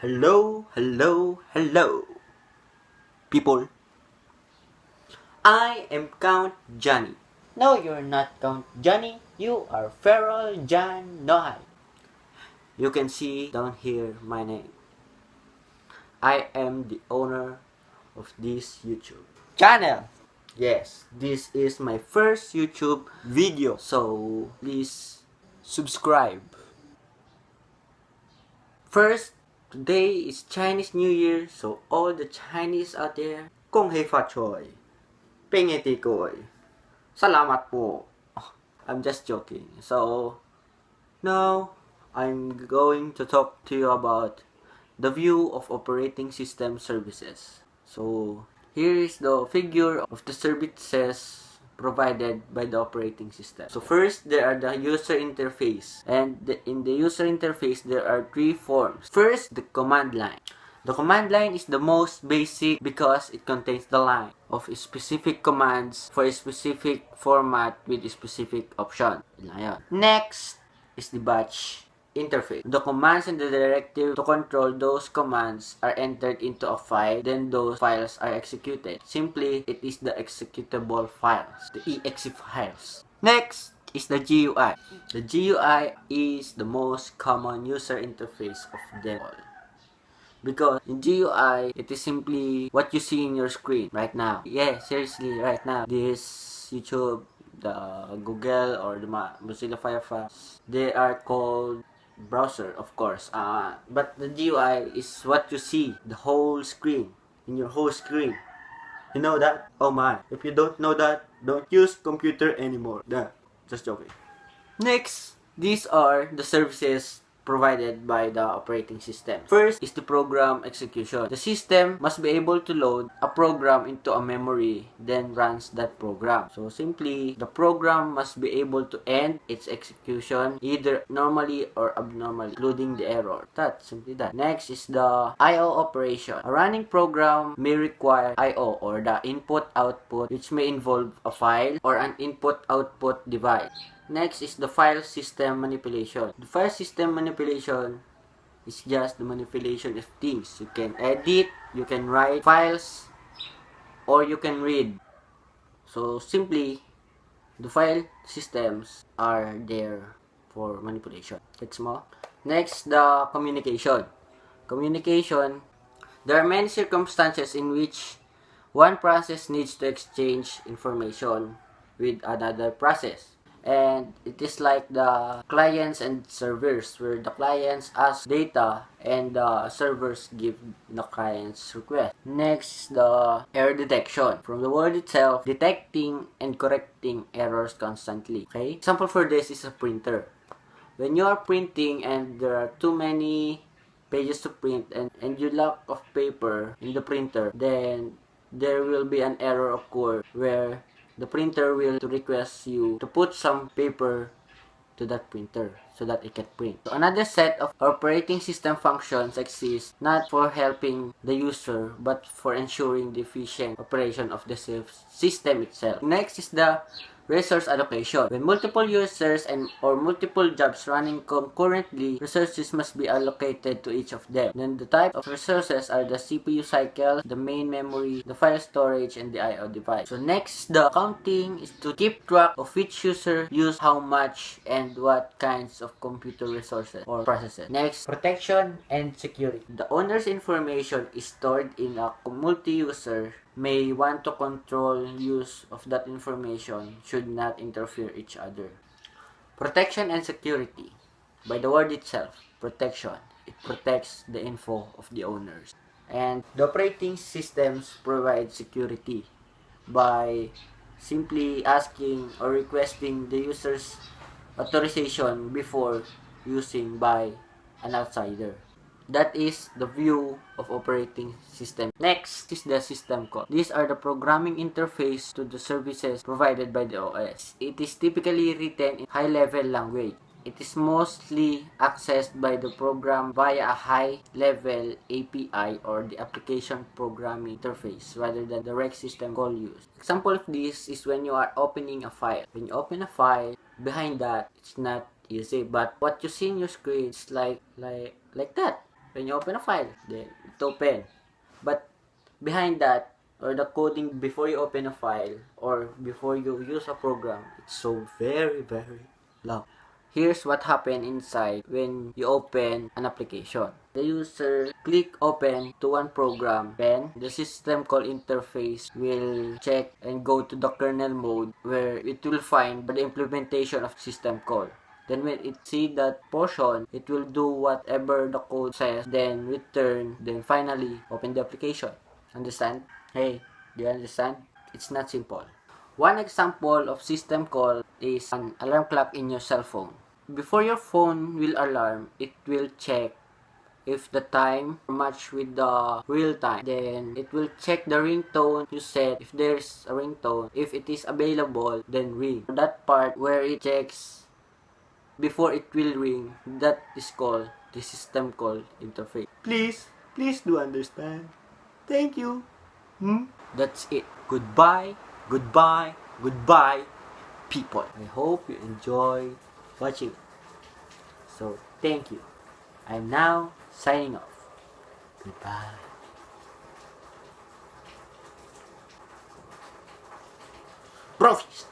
Hello, hello, hello, people. I am Count Johnny. No, you're not Count Johnny. You are Ferol John Nohay. You can see down here my name. I am the owner of this YouTube Channel. Yes, this is my first YouTube video, so please subscribe. First, today is Chinese New Year, so all the Chinese out there, Kong Hei Fa Choi, Pengeti Koy, Salamat po. I'm just joking. So, now I'm going to talk to you about the view of operating system services. So, here is the figure of the services provided by the operating system. So first, there are the user interface. And in the user interface, there are three forms. First, the command line. The command line is the most basic because it contains the line of specific commands for a specific format with a specific option. Next is the batch interface. The commands and the directive to control those commands are entered into a file, then those files are executed. Simply, it is the executable files, the exe files. Next is the GUI. The GUI is the most common user interface of them all. Because in GUI, it is simply what you see in your screen right now. Yeah, seriously, right now. This YouTube, the Google, or the Mozilla Firefox, they are called browser, of course. But the GUI is what you see, the whole screen, in your whole screen. You know that? Oh my. If you don't know that, don't use computer anymore. Just joking. Next, these are the services provided by the operating system. First is the program execution. The system must be able to load a program into a memory, then runs that program. So simply, the program must be able to end its execution either normally or abnormally, including the error. That's simply that. Next is the I/O operation. A running program may require I/O, or the input-output, which may involve a file or an input-output device. Next is the file system manipulation. The file system manipulation is just the manipulation of things. You can edit, you can write files, or you can read. So simply, the file systems are there for manipulation. That's more. Next, the communication. Communication, there are many circumstances in which one process needs to exchange information with another process. And it is like the clients and servers, where the clients ask data and the servers give the client's request. Next, the error detection. From the word itself, detecting and correcting errors constantly. Okay? Example for this is a printer. When you are printing and there are too many pages to print and you lack of paper in the printer, then there will be an error occur where the printer will request you to put some paper to that printer so that it can print. So another set of operating system functions exists not for helping the user but for ensuring the efficient operation of the system itself. Next is the resource allocation. When multiple users or multiple jobs running concurrently, resources must be allocated to each of them. Then the type of resources are the CPU cycle, the main memory, the file storage, and the I/O device. So next, the counting is to keep track of which user used how much and what kinds of computer resources or processes. Next, protection and security. The owner's information is stored in a multi-user may want to control use of that information should not interfere each other. Protection and security. By the word itself, protection. It protects the info of the owners. And the operating systems provide security by simply asking or requesting the user's authorization before using by an outsider. That is the view of operating system. Next is the system call. These are the programming interface to the services provided by the OS. It is typically written in high-level language. It is mostly accessed by the program via a high-level API or the application programming interface rather than direct system call use. Example of this is when you are opening a file. When you open a file, behind that, it's not easy, but what you see in your screen is like that. When you open a file, then it open. But behind that, or the coding before you open a file, or before you use a program, it's so very, very long. Here's what happened inside when you open an application. The user click open to one program, then the system call interface will check and go to the kernel mode where it will find the implementation of system call. Then when it see that portion, it will do whatever the code says, then return, then finally open the application. Understand? Hey, do you understand? It's not simple. One example of system call is an alarm clock in your cell phone. Before your phone will alarm, it will check if the time match with the real time. Then it will check the ringtone you set. If there's a ringtone, if it is available, then ring. That part where it checks before it will ring, that is called the system call interface. Please do understand. Thank you. That's it. Goodbye, goodbye, goodbye, people. I hope you enjoy watching it. So, thank you. I'm now signing off. Goodbye. Profis!